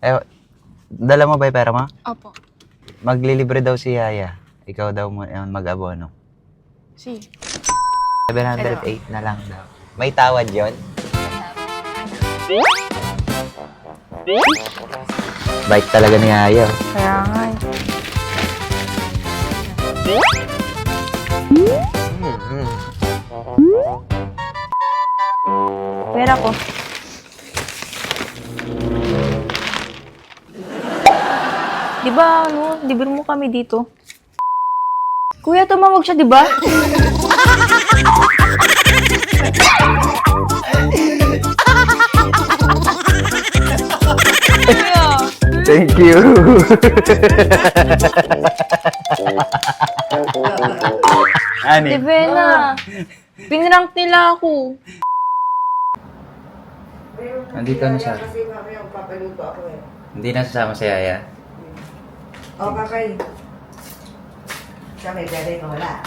Eh, dala mo ba yung pera mo? Opo. Maglilibre daw si Yaya. Ikaw daw mag-abono. Si. 708 na lang daw. May tawad yon? Bike talaga ni Yaya. Kaya nga eh. Pera ko. Di ba, libre mo kami dito? Kuya, tumawag siya, di ba? Kuya, Thank you. Ani? di Bena. Pinrank nila ako. Nandito na siya. Kasi mamaya papaluto ako eh. Hindi na sasama si Yaya. O, kakay. Siya may pera yung wala.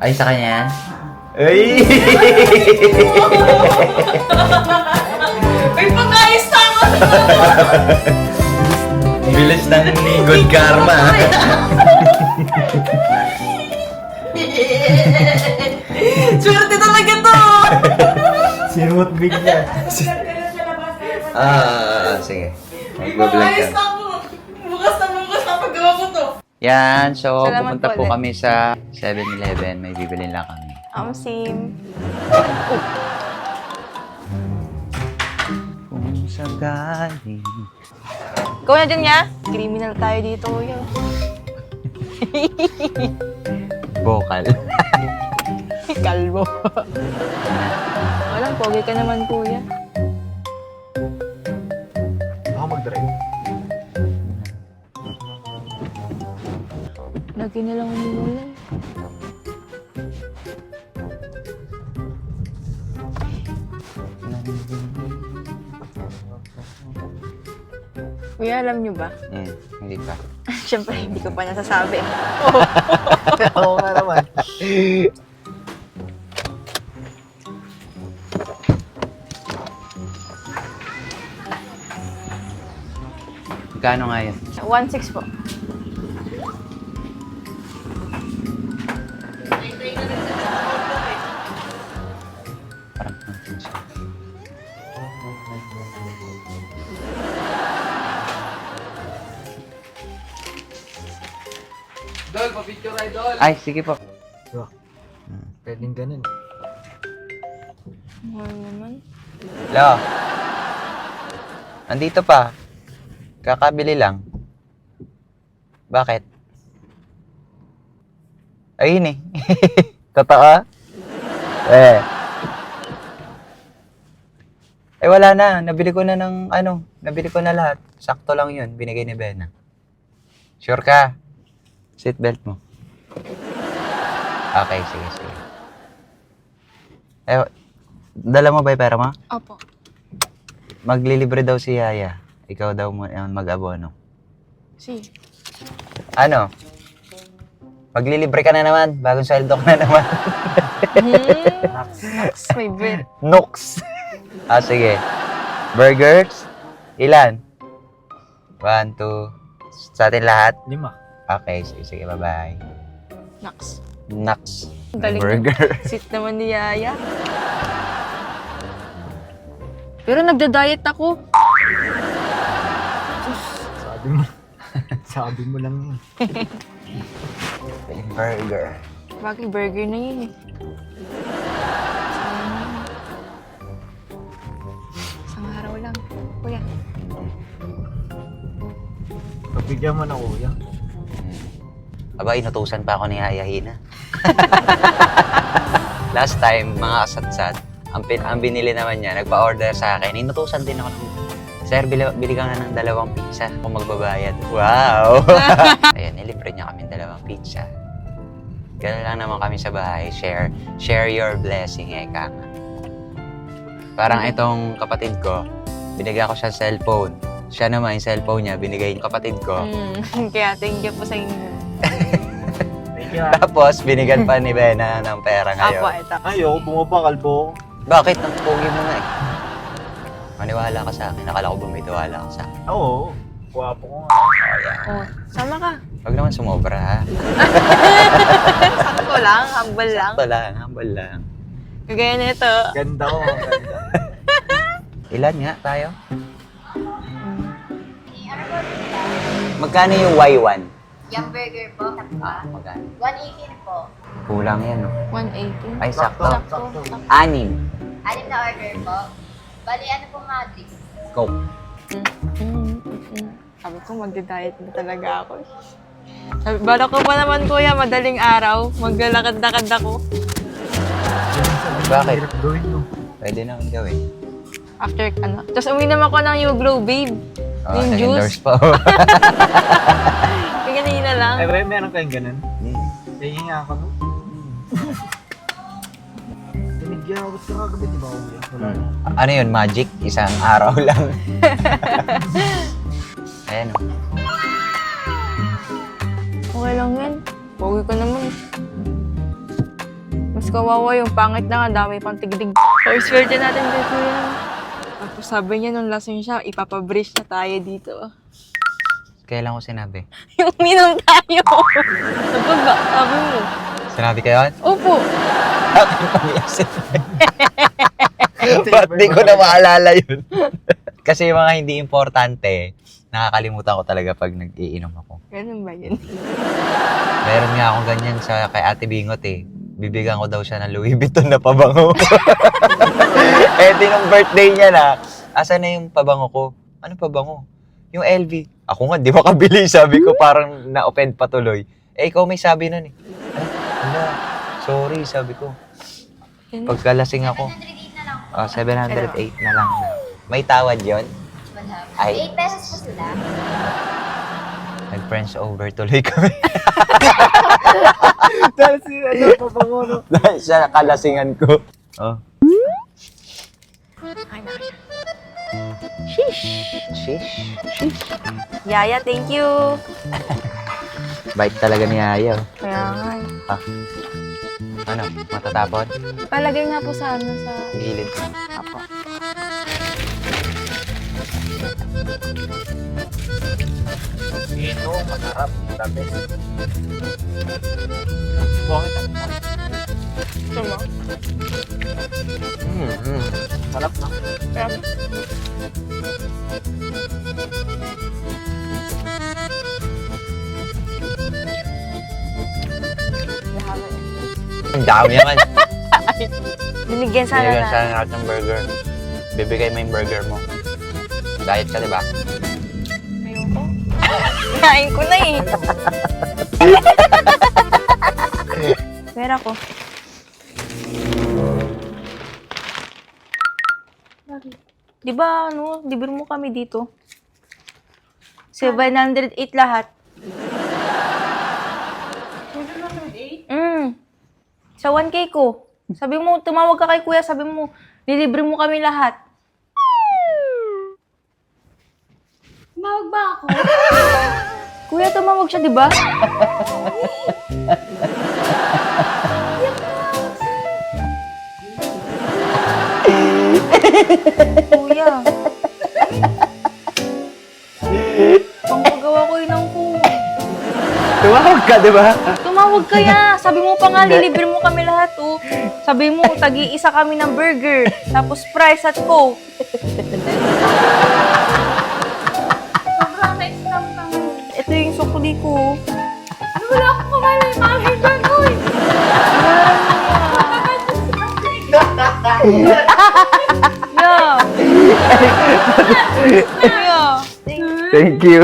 Ay, sa kanya yan? Ay! May pag-ayos tama! Bilis ng ni Good Karma. Swerte talaga to! Sinut bigla. Sige. Mag-vlog ka. Bukas na paggawa ko to. Yan, so Salamat pupunta po po ulit. kami sa 7-Eleven. May bibilin lang kami. Sim. Kung sagaling. Ikaw na dyan nga. Criminal tayo dito, kuya. Vocal. Kalbo. Walang pogi ka naman, kuya. Baka mag-drive. Lagi na lang umuulan. Kuya, alam niyo ba? Hindi pa. Siyempre, hindi ko pa nasasabi. Oo nga naman. Magkano nga yun? 1.6 po. Parang natin siya. Dol, pa-picture ay Dol. Ay, sige po. Pwedeng ganun. Mahal naman. Hello? Andito pa. Kakabili lang. Bakit? Ayun eh. Totoo? Eh. Eh wala na. Nabili ko na ng nabili ko na lahat. Sakto lang yun. Binigay ni Bena. Sure ka? Seatbelt mo. Okay, sige. Eh, dala mo ba yung pera mo? Opo. Maglilibre daw si Yaya. Ikaw daw mag-abono. Si. Ano? Maglilibre ka na naman. Bagong sweldo ka na naman. May bet. Nooks. Sige. Burgers? Ilan? 1, 2. Sa atin lahat? 5. Okay, sige. Bye-bye. Naks. Nuts. Galing. Burger. Sweet naman ni Yaya. Pero nagda-diet ako. Sabi mo. Sabi mo lang yun. Burger. Bagay burger na yun eh. Isang araw lang. Kuya. Pagbigyan mo na kuya. Aba, inutusan pa ako ni Yaya Hina. Last time, mga kasatsat, ang binili naman niya, nagpa-order sa akin, inutusan din ako ng, Sir, bili ka nga ng 2 pizza kung magbabayad. Wow! Ayun, nilibre niya kami 2 pizza. Ganun lang naman kami sa bahay. Share your blessing, eka nga. Parang itong kapatid ko, binigyan ko siya cellphone. Siya naman, yung cellphone niya, binigay yung kapatid ko. Kaya thank you po sa inyo. Thank you. Tapos, binigyan pa ni Bena ng pera Apo, ngayon. ito. Ayaw, bumabakal po. Bakit? Ang pogi mo nga eh. Maniwala ka sa akin. Akala ko ba may tiwala ka sa akin? Oo. Gwapo ko nga. Oh, sama ka. Huwag naman sumobra, ha? Sakto lang, hambal lang. Sakto lang, humble lang. Kagaya nito. Ganda ko, ganda. Ilan nga tayo? Magkano yung Y1? Yung burger po, Magkano? 118 po. Kulang yan, no? 180. Ay, sakto. Sakto. 6. Anim na order po. Bali, ano po mga drinks? Coke. Sabi ko, magda-diet na talaga ako. Sabi, bala ko pa naman, kuya, madaling araw. Maglalakad-lakad ako. Bakit? Hirap gawin, no? Pwede naman gawin. After, ano. Tapos uminom ako ng YouGlow, babe. Oh, Yung nag-endorse juice. pa. Yung kanina lang. Ay, ba, meron kayong ganun? Hmm. Tingin nga ako, no? Tinigyan ako sa kagabi, di ba, kuya? Wala na. Ano yun, magic? Isang araw lang. Ayan, oh. Okay lang yan. Pauwi ko naman. Mas kawawa yung pangit na nga, dami pang tigdig. First swerte natin kay kuya. Tapos sabi niya nung lasing siya, ipapabridge na tayo dito. Kailan ko sinabi? Yung minom tayo. Sabi ba? Sabi mo. Sinabi ko yun? Opo. Aking pag-iisip. Ba't di ko na maalala yun? Kasi yung mga hindi importante, nakakalimutan ko talaga pag nag-iinom ako. Ganun ba yun? Meron nga akong ganyan sa kay Ate Bingot eh. Bibigyan ko daw siya ng Louis Vuitton na pabango. Eh di nung birthday niya na, asan na yung pabango ko? Anong pabango? Yung LV. Ako nga, di makabili. Sabi ko parang na-offend patuloy. Eh ikaw may sabi nun eh. Ay, wala. Sorry, sabi ko. Pagkalasing ako. 108 na lang po. Oh, 708 na lang. May tawad yon. Wala. Ay. 8 pesos po sila. Nag-friends over tuloy kami. Dahil si, ano, pabango, no? Dahil sa kalasingan ko. Oh. Sheesh. Yaya, thank you. Bait talaga ni Aya. Kaya nga. Ah. Ano? Matatapon? Palagay nga po sa ano, sa... Gilid. Apo. Ito, masarap. Sabi. Buwangit ang Tama. sarap na. Ang dami naman. Binigyan sana Binigyan na. sana natin ng burger. Bibigay mo yung burger mo. Diet ka, di ba? Ayoko. Kain ko na eh. Pera ko. Di ba, ano, libre mo kami dito? 708 lahat. 708? Sa 1K ko. Sabi mo, tumawag ka kay kuya, sabi mo, nilibre mo kami lahat. Tumawag ba ako? Kuya, tumawag siya, di ba? Kuya. Ang pagawa ko yun ng kuya. Tumawag ka, di ba? Tumawag kaya. Sabi mo pa nga, lilibre mo kami lahat, oh. Sabi mo, tagi-isa kami ng burger. Tapos price at coke. Sobrang na-scam kami. Ito yung sukli ko. Wala akong kumalay, mami dyan, uy! Yeah. Yeah. Thank you.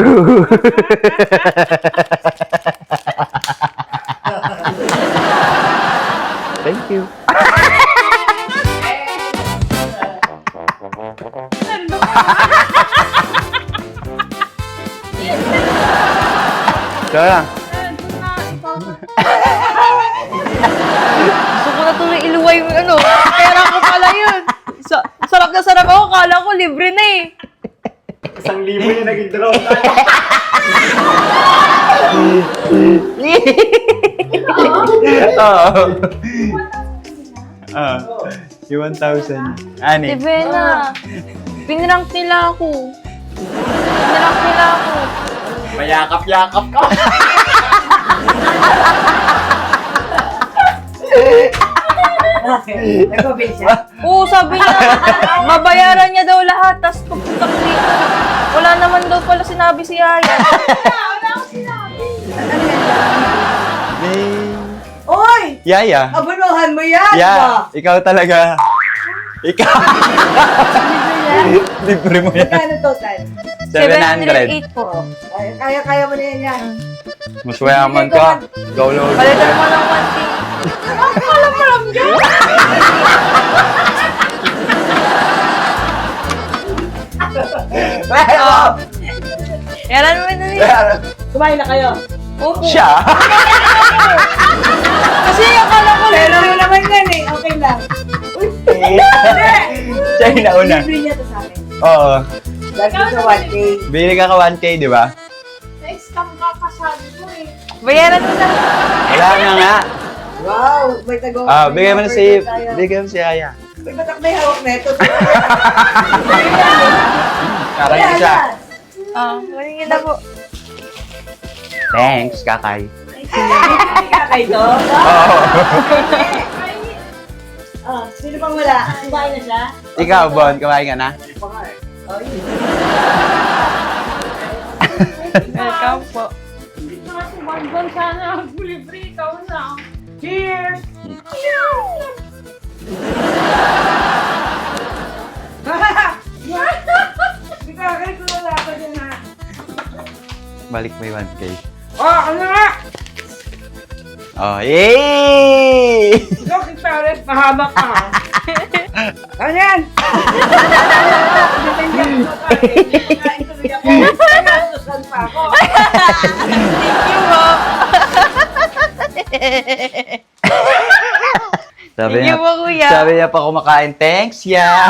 Thank you. Ito lang. Gusto ko na tuloy iluway yung ano. Pera ko pala yun. Sarap na sarap ako. Kala ko libre na eh. 1,000 yung naging draw tayo. Oo. Yung 1,000. Ani? Si Bena. Pinrank nila ako. Pinrank nila ako. Yakap-yakap ka. Nag-mobile siya. Oo, sabi niya, babayaran niya daw lahat, tapos pupunta ko dito. Wala naman daw pala sinabi si Yaya. Oy! Yaya. Abunuhan mo yan! Yeah, ikaw talaga. Ikaw. Libre mo yan. Kano total? 700. 708 po. Ay, kaya mo na yan yan. Mas mayaman ka. Ikaw lang. Palitan mo ng 1K. Alam dyan. Pero, Yaran mo na niya. Kumain na kayo. Opo. siya. Kasi akala ko Pero yun naman yan eh. Okay lang. Siya yung nauna. Libre niya to sa akin. Oo. Lagi sa 1K. Bili ka ka 1K, di ba? bayaran mo na. Wala na nga. Wow! May tago. Bigay mo na si... Bigay mo si Yaya. May batak may hawak na ito. Kakain siya. Maringin na po. Thanks, kakay. Kakay to. Oo. Sino pang wala? Kumain na siya? Ikaw, Bon, kumain ka na? Welcome po. Cheers! Hindi ka, kaya ko wala ako dyan ha. Balik mo yung 1K. Ano nga? Oh, yay! Ikaw, Paris, pahamak ka. Ano yan? Kain tuloy ako. Nasusan pa ako. Thank you po. Sabi Thank niya, you po, kuya. sabi niya pa kumakain, thanks, yeah.